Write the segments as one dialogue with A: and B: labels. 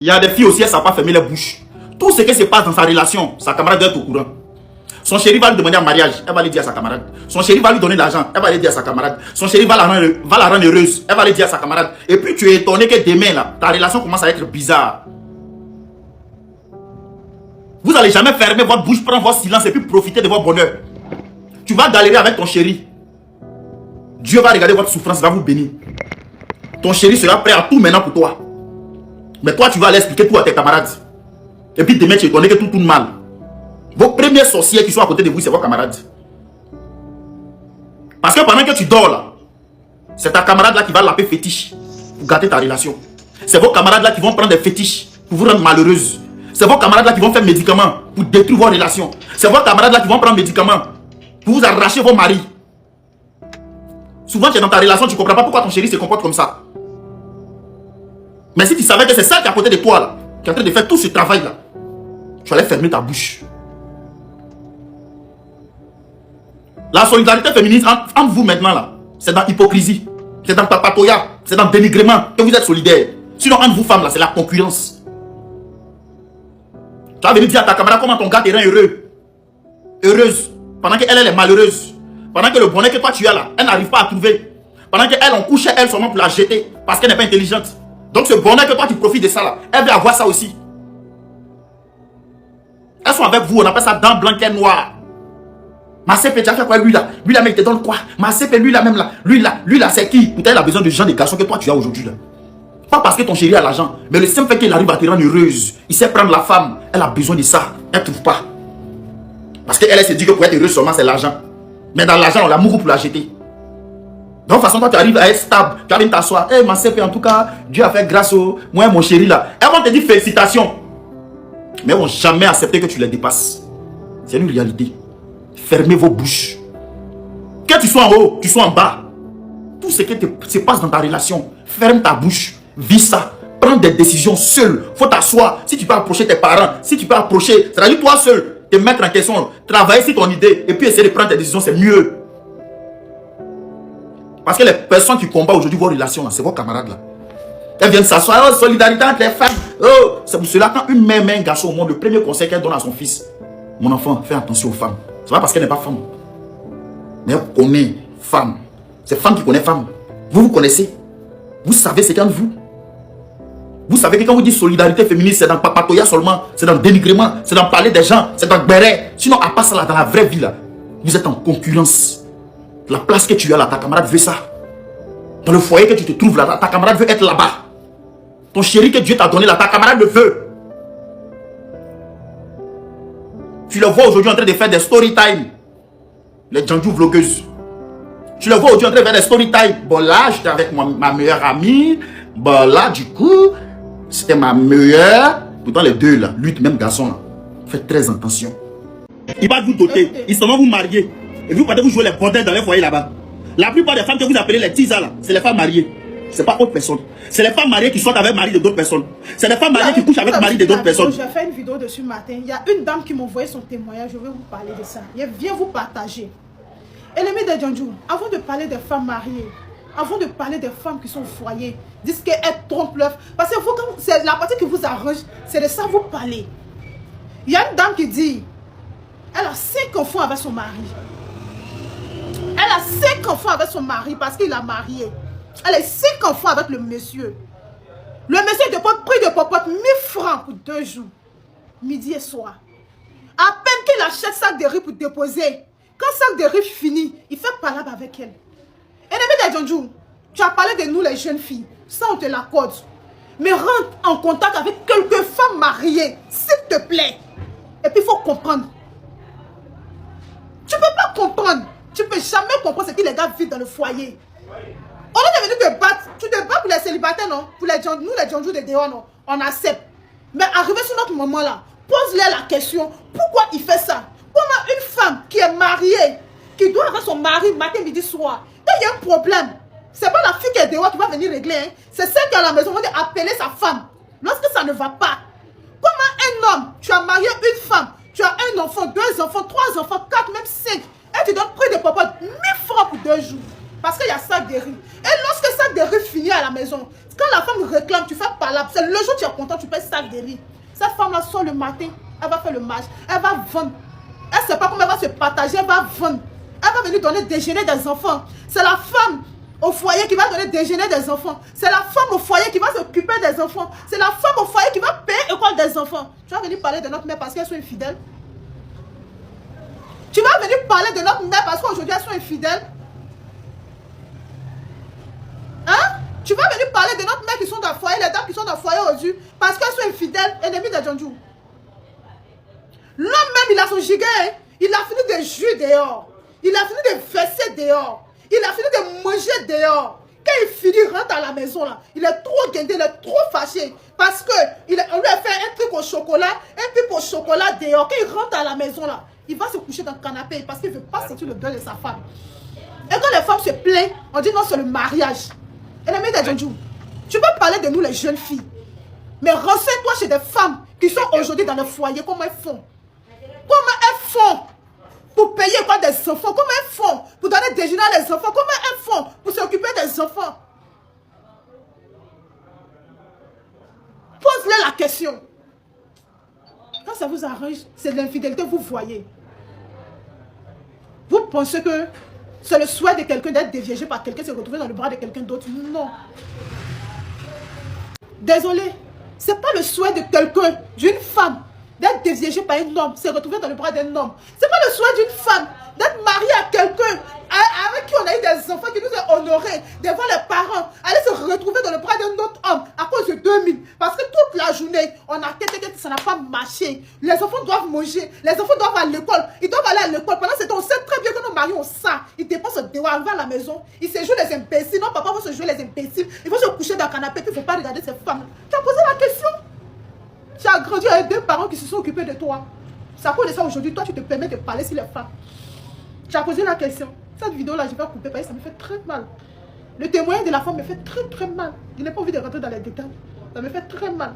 A: Il y a des filles aussi, elles ne savent pas fermer les bouches. Tout ce qui se passe dans sa relation, sa camarade doit être au courant. Son chéri va lui demander en mariage, elle va le dire à sa camarade. Son chéri va lui donner de l'argent, elle va le dire à sa camarade. Son chéri va la rendre heureuse, elle va le dire à sa camarade. Et puis tu es étonné que demain, là, ta relation commence à être bizarre. Vous n'allez jamais fermer votre bouche, prendre votre silence et puis profiter de votre bonheur. Tu vas galérer avec ton chéri. Dieu va regarder votre souffrance, il va vous bénir. Ton chéri sera prêt à tout maintenant pour toi. Mais toi, tu vas aller expliquer tout à tes camarades. Et puis demain, tu es étonné que tout tourne mal. Vos premiers sorciers qui sont à côté de vous, c'est vos camarades. Parce que pendant que tu dors là, c'est ta camarade là qui va l'appeler fétiche pour gâter ta relation. C'est vos camarades là qui vont prendre des fétiches pour vous rendre malheureuse. C'est vos camarades là qui vont faire médicaments pour détruire vos relations. C'est vos camarades là qui vont prendre médicaments pour vous arracher vos maris. Souvent tu es dans ta relation, tu ne comprends pas pourquoi ton chéri se comporte comme ça. Mais si tu savais que c'est ça qui est à côté de toi là, qui est en train de faire tout ce travail là, tu allais fermer ta bouche. La solidarité féminine entre vous maintenant là, c'est dans l'hypocrisie, c'est dans le papatoya, c'est dans le dénigrement que vous êtes solidaires. Sinon entre vous femmes là, c'est la concurrence. Tu vas venir dire à ta camarade comment ton gars te rend heureux. Heureuse. Pendant qu'elle est malheureuse. Pendant que le bonheur que toi tu as là, elle n'arrive pas à trouver. Pendant qu'elle on couche elle seulement pour la jeter. Parce qu'elle n'est pas intelligente. Donc ce bonheur que toi tu profites de ça là, elle veut avoir ça aussi. Elles sont avec vous, on appelle ça dents blanques et noires. Ma CP, tu as fait quoi lui là? Lui là, mais il te donne quoi? Ma CP, lui là même là. Lui là, c'est qui? Peut-être il a besoin de gens, de garçons que toi tu as aujourd'hui là. Pas parce que ton chéri a l'argent, mais le simple fait qu'il arrive à te rendre heureuse. Il sait prendre la femme, elle a besoin de ça. Elle ne trouve pas. Parce qu'elle se dit que pour être heureuse seulement c'est l'argent. Mais dans l'argent, on l'amour pour la jeter. Donc de toute façon, toi tu arrives à être stable, tu arrives à t'asseoir. Eh ma CP, en tout cas, Dieu a fait grâce au moi mon chéri là. Elles vont te dire félicitations. Mais elles vont jamais accepter que tu les dépasses. C'est une réalité. Fermez vos bouches. Que tu sois en haut, tu sois en bas. Tout ce qui se passe dans ta relation, ferme ta bouche. Vis ça. Prends des décisions seul. Faut t'asseoir. Si tu peux approcher tes parents, si tu peux approcher, c'est-à-dire toi seul, te mettre en question, travailler sur ton idée et puis essayer de prendre tes décisions, c'est mieux. Parce que les personnes qui combattent aujourd'hui vos relations, c'est vos camarades là. Elles viennent s'asseoir, oh, solidarité entre les femmes. Oh, c'est pour cela quand une mère met un garçon au monde, le premier conseil qu'elle donne à son fils, mon enfant, fais attention aux femmes. C'est pas parce qu'elle n'est pas femme. Mais elle connaît femme. C'est femme qui connaît femme. Vous connaissez. Vous savez c'est entre vous. Vous savez que quand vous dites solidarité féminine, c'est dans le papatoya seulement, c'est dans le dénigrement, c'est dans parler des gens, c'est dans le béret. Sinon, à part ça, là, dans la vraie vie, là, vous êtes en concurrence. La place que tu as là, ta camarade veut ça. Dans le foyer que tu te trouves là, ta camarade veut être là-bas. Ton chéri que Dieu t'a donné là, ta camarade le veut. Tu le vois aujourd'hui en train de faire des story time. Les Djandjou vlogueuses. Tu le vois aujourd'hui en train de faire des story time. Bon là, j'étais avec ma meilleure amie. Bon là, du coup, c'était ma meilleure. Pourtant les deux là, lui même garçon là, faites très attention. Il va vous doter, il seulement vous marier. Et vous partez vous jouer les bordels dans les foyers là-bas. La plupart des femmes que vous appelez les teasers là, c'est les femmes mariées. C'est pas autre personne. C'est les femmes mariées qui sont avec mari de d'autres personnes. C'est les femmes mariées qui couchent avec mari de d'autres personnes.
B: J'ai fait une vidéo dessus matin. Il y a une dame qui m'a envoyé son témoignage. Je vais vous parler de ça. Je viens vous partager. Ennemi de Djandjou, avant de parler des femmes mariées, avant de parler des femmes qui sont au foyer, disent qu'elles trompent leur... Parce que vous, c'est la partie qui vous arrange, c'est de ça vous parler. Il y a une dame qui dit, elle a 5 enfants avec son mari. Elle a 5 enfants avec son mari parce qu'il a marié. Elle a 5 enfants avec le monsieur. Le monsieur dépose prix de popote 1000 francs pour 2 jours. Midi et soir. À peine qu'il achète sac de riz pour déposer. Quand sac de riz finit, il fait palabre avec elle. Ennemi de Djandjou, tu as parlé de nous les jeunes filles. Ça on te l'accorde. Mais rentre en contact avec quelques femmes mariées. S'il te plaît. Et puis il faut comprendre. Tu ne peux pas comprendre. Tu ne peux jamais comprendre ce que les gars vivent dans le foyer. On est venu te battre. Tu te bats pour les célibataires, non? Pour les gens, nous, les Djandjou de dehors, non? On accepte. Mais arrivé sur notre moment là, pose-leur la question. Pourquoi il fait ça? Comment une femme qui est mariée, qui doit avoir son mari matin, midi, soir, quand il y a un problème, c'est pas la fille qui est dehors qui va venir régler. Hein? C'est celle qui est à la maison qui va appeler sa femme. Lorsque ça ne va pas. Comment un homme, tu as marié une femme, tu as un enfant, 2 enfants, 3 enfants, 4, même 5, et tu donnes prix de popote 1000 francs pour 2 jours. Parce qu'il y a sac de riz. Et lorsque sac de riz finit à la maison, Quand la femme réclame, tu fais palabre. C'est le jour où tu es content, tu payes sac de riz. Cette femme-là sort le matin, elle va faire le match, elle va vendre. Elle ne sait pas comment elle va se partager, elle va vendre. Elle va venir donner déjeuner des enfants. C'est la femme au foyer qui va donner déjeuner des enfants. C'est la femme au foyer qui va s'occuper des enfants. C'est la femme au foyer qui va payer l'école des enfants. Tu vas venir parler de notre mère parce qu'elles sont infidèles. Tu vas venir parler de notre mère parce qu'aujourd'hui elles sont infidèles. Hein? Tu vas venir parler de notre mère qui sont dans le foyer, les dames qui sont dans le foyer aujourd'hui, parce qu'elles sont infidèles, ennemies de Djandjou. L'homme même, il a son giga, hein? Il a fini de jouer dehors. Il a fini de verser dehors. Il a fini de manger dehors. Quand il finit, il rentre à la maison là. Il est trop guindé, il est trop fâché. Parce qu'on lui a fait un truc au chocolat, un truc au chocolat dehors. Quand il rentre à la maison là, il va se coucher dans le canapé parce qu'il ne veut pas sentir le deuil de sa femme. Et quand les femmes se plaignent, on dit non, c'est le mariage. Et les mecs de Djandjou, tu peux parler de nous les jeunes filles. Mais renseigne-toi chez des femmes qui sont aujourd'hui dans le foyer, comment elles font. Comment elles font pour payer quoi des enfants? Comment elles font pour donner déjeuner à les enfants? Comment elles font pour s'occuper des enfants? Pose-les la question. Quand ça vous arrange, c'est de l'infidélité, vous voyez. Vous pensez que c'est le souhait de quelqu'un d'être déviégé par quelqu'un, se retrouver dans le bras de quelqu'un d'autre? Non. Désolé. Ce n'est pas le souhait de quelqu'un, d'une femme, d'être déviégé par un homme, se retrouver dans le bras d'un homme. Ce n'est pas le souhait d'une femme d'être mariée à quelqu'un avec qui on a eu des enfants, qui nous a honorés devant les parents, aller se retrouver dans le bras d'un autre homme à cause de 2000. Parce que toute la journée, on a que ça n'a pas marché. Les enfants doivent manger, les enfants doivent aller à l'école, ils doivent aller à l'école. Pendant ce temps, on sait très bien que nos maris ont ça. Ils dépensent de arriver à la maison, ils se jouent les imbéciles. Non, papa va se jouer les imbéciles. Ils vont se coucher dans le canapé, puis il ne faut pas regarder ces femmes. Tu as posé la question? Tu as grandi avec deux parents qui se sont occupés de toi. C'est à cause de ça aujourd'hui, toi tu te permets de parler sur les femmes. Tu as posé la question. Cette vidéo-là, je vais couper parce que ça me fait très mal. Le témoignage de la femme me fait très mal. Je n'ai pas envie de rentrer dans les détails. Ça me fait très mal.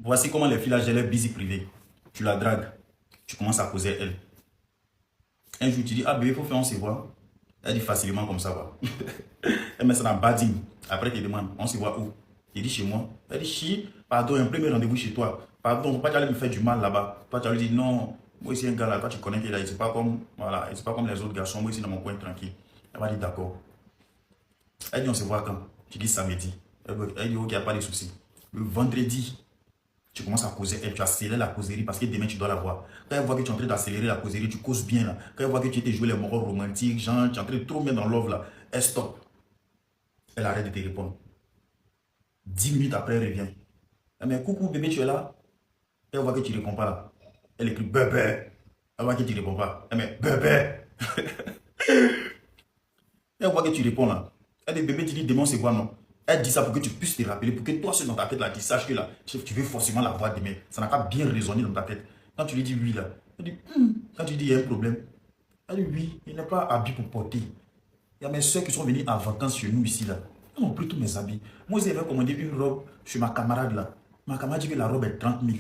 A: Voici comment les filles là gèrent leur busy privé. Tu la dragues. Tu commences à causer elle. Un jour, tu dis, ah bébé, il faut faire, on se voit. Elle dit facilement comme ça. Elle met ça dans bading. Après, tu demandes, on se voit où? Il dit chez moi. Elle dit, chi, pardon, un premier rendez-vous chez toi. Pardon, faut pas que tu allais me faire du mal là-bas. Toi, tu allais dire, non, moi ici, un gars là, toi, tu connais qu'il est là. C'est pas comme, voilà, c'est pas comme les autres garçons. Moi ici, dans mon coin, tranquille. Elle va dire, d'accord. Elle dit, on se voit quand? Tu dis samedi. Elle dit, ok, il n'y a pas de souci. Le vendredi, tu commences à causer elle, tu accélères la causerie parce que demain, tu dois la voir. Quand elle voit que tu es en train d'accélérer la causerie, tu causes bien là. Quand elle voit que tu étais joué les moraux romantiques, genre, tu es en train de trop mettre dans l'offre là, elle stoppe. Elle arrête de te répondre. 10 minutes après, elle revient. Elle dit, coucou bébé, tu es là? Elle voit que tu ne réponds pas là. Elle écrit bébé. Elle voit que tu ne réponds pas. Elle met bébé. Elle voit que tu réponds là. Elle dit bébé, tu dis demain c'est quoi non? Elle dit ça pour que tu puisses te rappeler, pour que toi seul dans ta tête là, tu saches que là, tu veux forcément la voir demain. Ça n'a pas bien résonné dans ta tête. Quand tu lui dis oui là, elle dit quand tu dis il y a un problème, elle dit oui, il n'est pas habillé pour porter. Il y a mes soeurs qui sont venues en vacances chez nous ici là. Elles ont pris tous mes habits. Moi j'avais commandé une robe chez ma camarade là. Ma camarade dit que la robe est 30 000.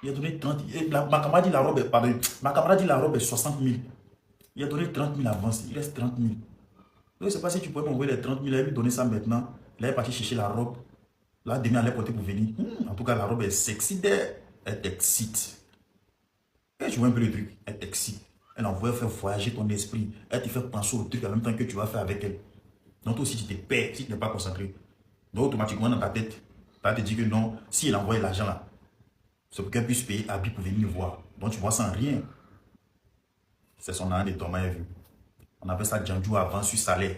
A: Il a donné 30 000. Ma camarade dit la robe est, pardon, ma camarade dit la robe est 60 000. Il a donné 30 000 avance, il reste 30 000. Je ne sais pas si tu pourrais m'envoyer les 30 000, elle lui donner ça maintenant. Là, elle est partie chercher la robe. Là, demain, elle est portée pour venir. En tout cas, la robe est sexy. Elle t'excite. Et tu vois un peu le truc. Elle t'excite. Elle envoie faire voyager ton esprit. Elle te fait penser au truc en même temps que tu vas faire avec elle. Donc, toi aussi, tu te perds si tu n'es pas concentré. Donc, automatiquement, dans ta tête, tu vas te dire que non, si elle envoie l'argent là, c'est pour qu'elle puisse payer habit pour venir voir. Donc, tu vois sans rien. C'est son an de dormant, elle vu. On appelle ça Djandjou avant sur salaire.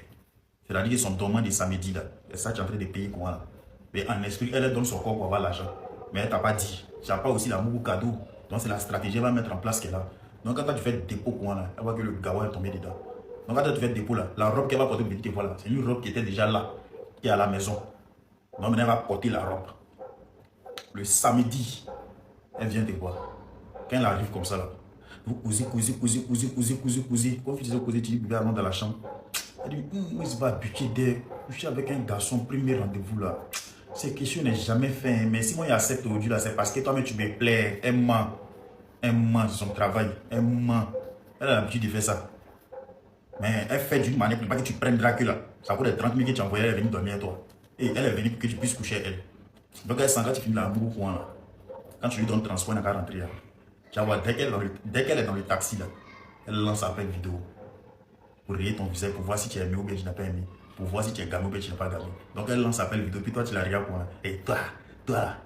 A: C'est-à-dire que son dormant de samedi là. Et ça, tu es en train de payer quoi là. Mais en esprit, elle donne son corps pour avoir l'argent. Mais elle t'a pas dit. Tu n'as pas aussi l'amour cadeau. Donc c'est la stratégie, elle va mettre en place qu'elle a. Donc quand tu fais le dépôt quoi là, elle voit que le gawa est tombé dedans. Donc quand tu fais le dépôt là, la robe qu'elle va porter pour venir te voir là, c'est une robe qui était déjà là, qui est à la maison. Donc maintenant elle va porter la robe. Le samedi, elle vient te voir. Quand elle arrive comme ça là, vous causez. Quand tu disais causer, tu dis bébé allons dans la chambre. Elle dit, il va buter des coucher avec un garçon, premier rendez-vous là. Cette question n'est jamais faite. Mais si moi il accepte aujourd'hui là, c'est parce que toi-même tu me plais. Elle ment. Elle ment sur son travail. Elle ment. Elle a l'habitude de faire ça. Mais elle fait d'une manière pour pas que tu prennes Dracula. Ça coûte les 30 000 que tu envoyais, elle est venue dormir à toi. Et elle est venue pour que tu puisses coucher avec elle. Donc elle sent quand tu finis la boue coin là. Quand tu lui donnes transport, elle n'a qu'à rentrer là. Tu vas voir, dès qu'elle est dans le taxi là, elle lance appel vidéo. Pour rayer ton visage, pour voir si tu es aimé ou bien tu n'as pas aimé. Pour voir si tu es gamé ou bien tu n'as pas gamé. Donc elle lance appel vidéo, puis toi tu la regardes pour et toi là.